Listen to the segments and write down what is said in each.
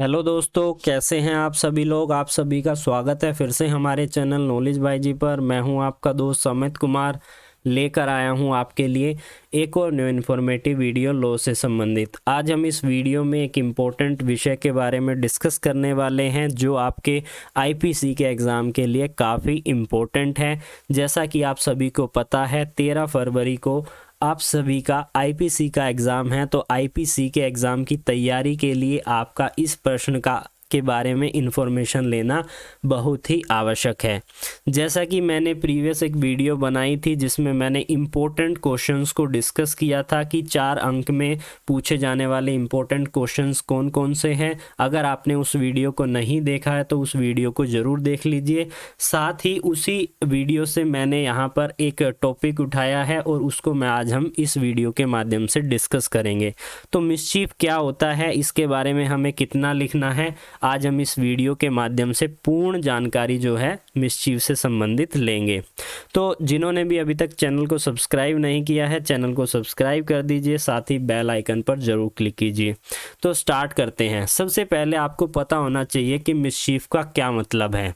Hello दोस्तों, कैसे हैं आप सभी लोग। आप सभी का स्वागत है फिर से हमारे चैनल नॉलेज बाय जी पर। मैं हूं आपका दोस्त अमित कुमार, लेकर आया हूं आपके लिए एक और न्यू इन्फॉर्मेटिव वीडियो लॉ से संबंधित। आज हम इस वीडियो में एक इम्पोर्टेंट विषय के बारे में डिस्कस करने वाले हैं जो आपके आईपीसी के एग्ज़ाम के लिए काफ़ी इम्पोर्टेंट है। जैसा कि आप सभी को पता है 13 फरवरी को आप सभी का आईपीसी का एग्ज़ाम है, तो आईपीसी के एग्ज़ाम की तैयारी के लिए आपका इस प्रश्न के बारे में इंफॉर्मेशन लेना बहुत ही आवश्यक है। जैसा कि मैंने प्रीवियस एक वीडियो बनाई थी जिसमें मैंने इम्पोर्टेंट क्वेश्चंस को डिस्कस किया था कि 4 अंक में पूछे जाने वाले इम्पोर्टेंट क्वेश्चंस कौन कौन से हैं। अगर आपने उस वीडियो को नहीं देखा है तो उस वीडियो को ज़रूर देख लीजिए। साथ ही उसी वीडियो से मैंने यहाँ पर एक टॉपिक उठाया है और उसको मैं आज हम इस वीडियो के माध्यम से डिस्कस करेंगे। तो मिसचीफ क्या होता है, इसके बारे में हमें कितना लिखना है, आज हम इस वीडियो के माध्यम से पूर्ण जानकारी जो है मिसचीफ से संबंधित लेंगे। तो जिन्होंने भी अभी तक चैनल को सब्सक्राइब नहीं किया है, चैनल को सब्सक्राइब कर दीजिए, साथ ही बेल आइकन पर जरूर क्लिक कीजिए। तो स्टार्ट करते हैं। सबसे पहले आपको पता होना चाहिए कि मिसचीफ का क्या मतलब है।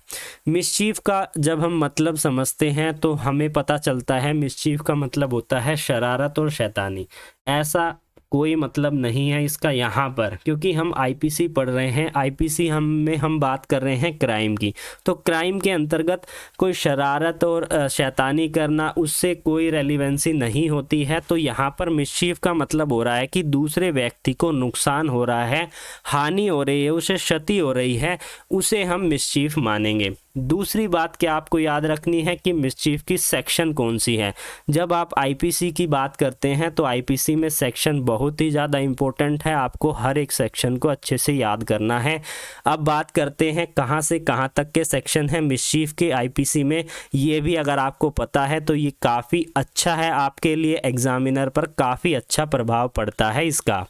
मिसचीफ का जब हम मतलब समझते हैं तो हमें पता चलता है मिसचीफ का मतलब होता है शरारत और शैतानी। ऐसा कोई मतलब नहीं है इसका यहाँ पर, क्योंकि हम आईपीसी पढ़ रहे हैं। आईपीसी हम बात कर रहे हैं क्राइम की, तो क्राइम के अंतर्गत कोई शरारत और शैतानी करना उससे कोई रेलिवेंसी नहीं होती है। तो यहाँ पर मिसचीफ का मतलब हो रहा है कि दूसरे व्यक्ति को नुकसान हो रहा है, हानि हो रही है, उसे क्षति हो रही है, उसे हम मिसचीफ मानेंगे। दूसरी बात क्या आपको याद रखनी है कि मिसचीफ की सेक्शन कौन सी है। जब आप आईपीसी की बात करते हैं तो आईपीसी में सेक्शन बहुत ही ज़्यादा इम्पोर्टेंट है, आपको हर एक सेक्शन को अच्छे से याद करना है। अब बात करते हैं कहाँ से कहाँ तक के सेक्शन हैं मिसचीफ के आईपीसी में। ये भी अगर आपको पता है तो ये काफ़ी अच्छा है आपके लिए, एग्जामिनर पर काफ़ी अच्छा प्रभाव पड़ता है इसका।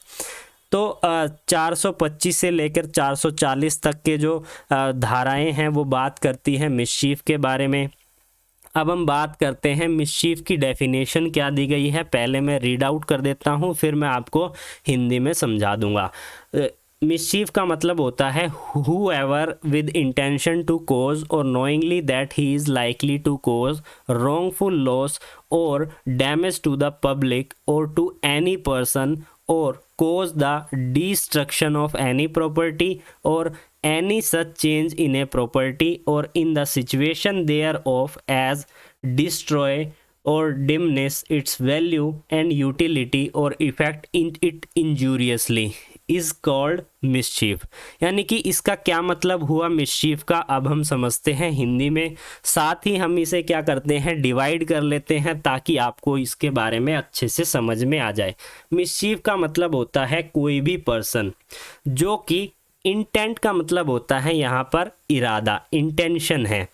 तो 425 से लेकर 440 तक के जो धाराएं हैं वो बात करती हैं मिसचीफ के बारे में। अब हम बात करते हैं मिसचीफ की डेफिनेशन क्या दी गई है। पहले मैं रीड आउट कर देता हूँ, फिर मैं आपको हिंदी में समझा दूंगा। मिसचीफ का मतलब होता है whoever with intention to cause or knowingly that he is likely to cause wrongful loss or damage to the public or to any person or cause the destruction of any property or any such change in a property or in the situation thereof as destroy or diminish its value and utility or effect in it injuriously is called mischief. यानी कि इसका क्या मतलब हुआ mischief का, अब हम समझते हैं हिंदी में। साथ ही हम इसे क्या करते हैं, डिवाइड कर लेते हैं ताकि आपको इसके बारे में अच्छे से समझ में आ जाए। मिसचीफ का मतलब होता है कोई भी पर्सन जो कि इंटेंट का मतलब होता है यहाँ पर इरादा, इंटेंशन है,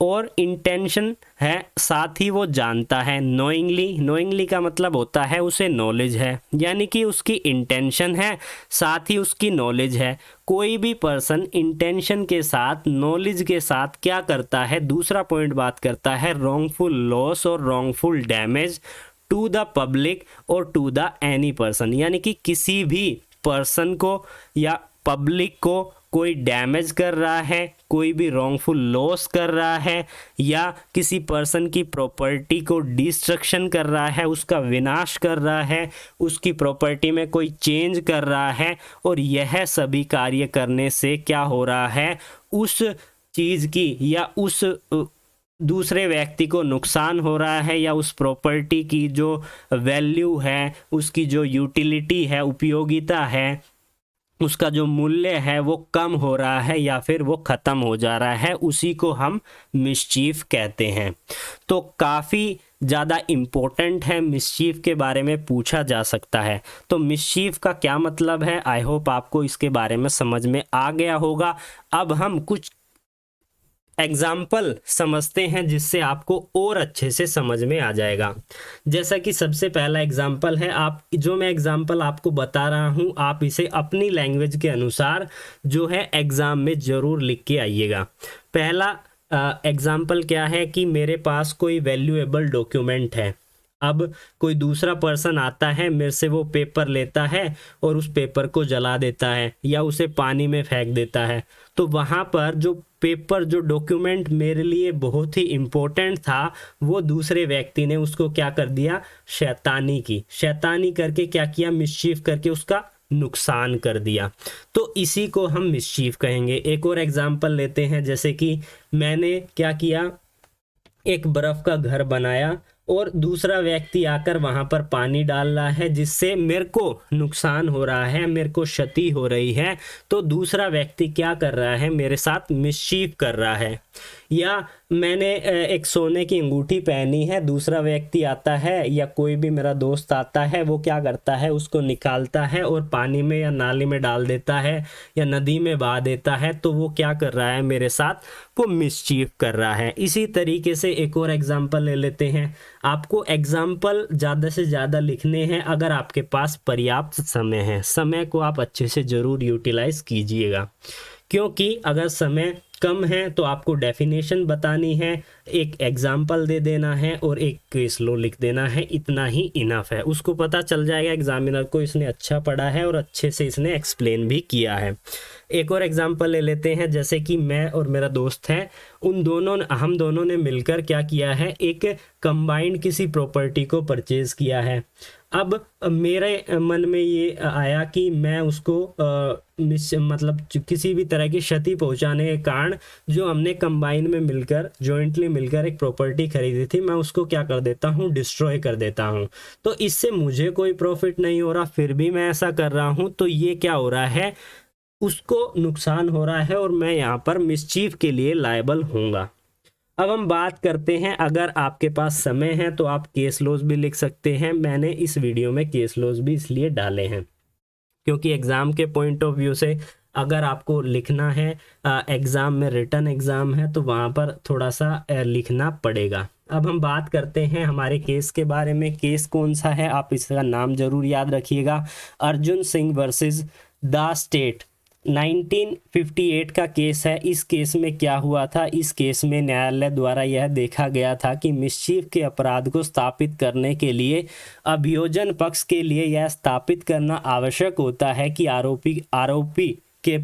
और इंटेंशन है साथ ही वो जानता है। नोइंगली का मतलब होता है उसे नॉलेज है, यानी कि उसकी इंटेंशन है साथ ही उसकी नॉलेज है। कोई भी पर्सन इंटेंशन के साथ नॉलेज के साथ क्या करता है, दूसरा पॉइंट बात करता है रॉन्गफुल लॉस और wrongful damage to the public और टू द एनी पर्सन, यानी कि किसी भी पर्सन को या पब्लिक को कोई डैमेज कर रहा है, कोई भी रॉन्गफुल लॉस कर रहा है, या किसी पर्सन की प्रॉपर्टी को डिस्ट्रक्शन कर रहा है, उसका विनाश कर रहा है, उसकी प्रॉपर्टी में कोई चेंज कर रहा है। और यह सभी कार्य करने से क्या हो रहा है, उस चीज़ की या उस दूसरे व्यक्ति को नुकसान हो रहा है, या उस प्रॉपर्टी की जो वैल्यू है, उसकी जो यूटिलिटी है, उपयोगिता है, उसका जो मूल्य है वो कम हो रहा है या फिर वो ख़त्म हो जा रहा है, उसी को हम मिसचीफ कहते हैं। तो काफ़ी ज़्यादा इम्पोर्टेंट है, मिसचीफ के बारे में पूछा जा सकता है। तो मिसचीफ का क्या मतलब है, आई होप आपको इसके बारे में समझ में आ गया होगा। अब हम कुछ एग्जाम्पल समझते हैं जिससे आपको और अच्छे से समझ में आ जाएगा। जैसा कि सबसे पहला एग्जाम्पल है, आप जो मैं एग्जाम्पल आपको बता रहा हूँ आप इसे अपनी लैंग्वेज के अनुसार जो है एग्ज़ाम में ज़रूर लिख के आइएगा। पहला एग्जाम्पल क्या है कि मेरे पास कोई वैल्यूएबल डॉक्यूमेंट है, अब कोई दूसरा पर्सन आता है, मेरे से वो पेपर लेता है और उस पेपर को जला देता है या उसे पानी में फेंक देता है, तो वहाँ पर जो पेपर, जो डॉक्यूमेंट मेरे लिए बहुत ही इम्पोर्टेंट था, वो दूसरे व्यक्ति ने उसको क्या कर दिया, शैतानी करके क्या किया, मिसचीफ करके उसका नुकसान कर दिया। तो इसी को हम मिसचीफ कहेंगे। एक और एग्जांपल लेते हैं, जैसे कि मैंने क्या किया, एक बर्फ का घर बनाया और दूसरा व्यक्ति आकर वहां पर पानी डाल रहा है, जिससे मेरे को नुकसान हो रहा है, मेरे को क्षति हो रही है। तो दूसरा व्यक्ति क्या कर रहा है, मेरे साथ मिसचीफ कर रहा है। या मैंने एक सोने की अंगूठी पहनी है, दूसरा व्यक्ति आता है या कोई भी मेरा दोस्त आता है, वो क्या करता है, उसको निकालता है और पानी में या नाली में डाल देता है या नदी में बहा देता है। तो वो क्या कर रहा है मेरे साथ, वो मिसचीफ कर रहा है। इसी तरीके से एक और एग्जांपल ले लेते हैं। आपको एग्जाम्पल ज़्यादा से ज़्यादा लिखने हैं अगर आपके पास पर्याप्त समय है। समय को आप अच्छे से ज़रूर यूटिलाइज कीजिएगा, क्योंकि अगर समय कम है तो आपको डेफिनेशन बतानी है, एक एग्जाम्पल दे देना है और एक केस लॉ लिख देना है, इतना ही इनफ है। उसको पता चल जाएगा एग्जामिनर को इसने अच्छा पढ़ा है और अच्छे से इसने एक्सप्लेन भी किया है। एक और एग्जाम्पल ले लेते हैं, जैसे कि मैं और मेरा दोस्त है, हम दोनों ने मिलकर क्या किया है, एक कंबाइंड किसी प्रॉपर्टी को परचेज किया है। अब मेरे मन में ये आया कि मैं उसको मतलब किसी भी तरह की क्षति पहुंचाने के कारण जो हमने कंबाइन में मिलकर, जॉइंटली मिलकर एक प्रॉपर्टी खरीदी थी, मैं उसको क्या कर देता हूँ, डिस्ट्रॉय कर देता हूँ। तो इससे मुझे कोई प्रॉफिट नहीं हो रहा, फिर भी मैं ऐसा कर रहा हूँ, तो ये क्या हो रहा है, उसको नुकसान हो रहा है और मैं यहाँ पर मिसचीफ के लिए लायबल होऊंगा। अब हम बात करते हैं, अगर आपके पास समय है तो आप केस लॉज भी लिख सकते हैं। मैंने इस वीडियो में केस लॉज भी इसलिए डाले हैं क्योंकि एग्ज़ाम के पॉइंट ऑफ व्यू से अगर आपको लिखना है, एग्ज़ाम में रिटन एग्ज़ाम है, तो वहाँ पर थोड़ा सा लिखना पड़ेगा। अब हम बात करते हैं हमारे केस के बारे में। केस कौन सा है, आप इसका नाम ज़रूर याद रखिएगा, Arjun Singh versus the state. 1958 का केस है। इस केस में क्या हुआ था, इस केस में न्यायालय द्वारा यह देखा गया था कि मिसचीफ के अपराध को स्थापित करने के लिए अभियोजन पक्ष के लिए यह स्थापित करना आवश्यक होता है कि आरोपी के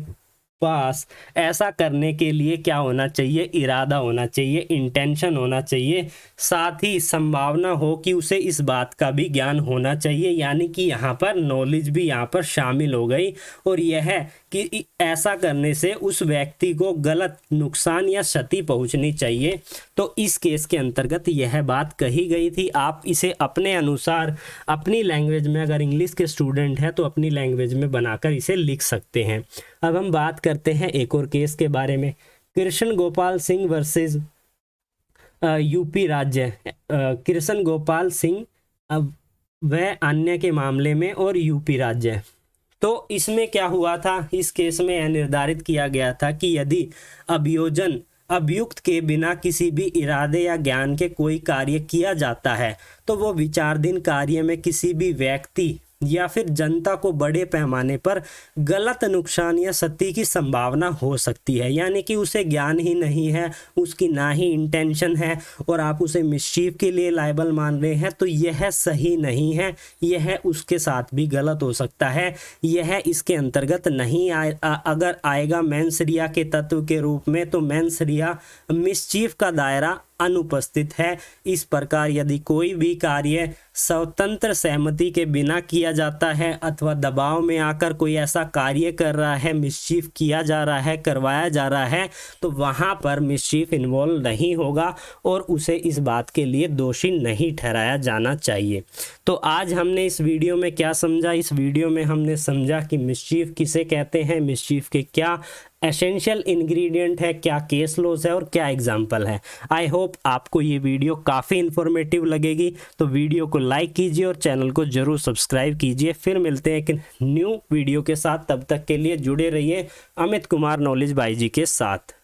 पास ऐसा करने के लिए क्या होना चाहिए, इरादा होना चाहिए, इंटेंशन होना चाहिए, साथ ही संभावना हो कि उसे इस बात का भी ज्ञान होना चाहिए। यानी कि यहाँ पर नॉलेज भी यहाँ पर शामिल हो गई, और यह है कि ऐसा करने से उस व्यक्ति को गलत नुकसान या क्षति पहुंचनी चाहिए। तो इस केस के अंतर्गत यह बात कही गई थी। आप इसे अपने अनुसार अपनी लैंग्वेज में, अगर इंग्लिश के स्टूडेंट हैं तो अपनी लैंग्वेज में बनाकर इसे लिख सकते हैं। अब हम बात करते हैं एक और केस के बारे में, कृष्ण गोपाल सिंह वर्सेस यूपी राज्य। कृष्ण गोपाल सिंह व अन्य के मामले में और यूपी राज्य। तो इसमें क्या हुआ था, इस केस में यह निर्धारित किया गया था कि यदि अभियोजन अभियुक्त के बिना किसी भी इरादे या ज्ञान के कोई कार्य किया जाता है तो वो विचाराधीन कार्य में किसी भी व्यक्ति या फिर जनता को बड़े पैमाने पर गलत नुकसान या क्षति की संभावना हो सकती है। यानी कि उसे ज्ञान ही नहीं है, उसकी ना ही इंटेंशन है, और आप उसे मिसचीफ के लिए लायबल मान रहे हैं, तो यह सही नहीं है, यह उसके साथ भी गलत हो सकता है। यह इसके अंतर्गत नहीं अगर आएगा मेंस रिया के तत्व के रूप में, तो मेंस रिया मिसचीफ का दायरा अनुपस्थित है। इस प्रकार यदि कोई भी कार्य स्वतंत्र सहमति के बिना किया जाता है अथवा दबाव में आकर कोई ऐसा कार्य कर रहा है, मिसचीफ किया जा रहा है, करवाया जा रहा है, तो वहाँ पर मिसचीफ इन्वॉल्व नहीं होगा और उसे इस बात के लिए दोषी नहीं ठहराया जाना चाहिए। तो आज हमने इस वीडियो में क्या समझा, इस वीडियो में हमने समझा कि मिसचीफ किसे कहते हैं, मिसचीफ के क्या एसेंशियल इंग्रेडिएंट है, क्या केस लॉज है और क्या एग्जाम्पल है। आई होप आपको ये वीडियो काफ़ी इन्फॉर्मेटिव लगेगी, तो वीडियो को लाइक कीजिए और चैनल को जरूर सब्सक्राइब कीजिए। फिर मिलते हैं एक न्यू वीडियो के साथ, तब तक के लिए जुड़े रहिए अमित कुमार नॉलेज बाई जी के साथ।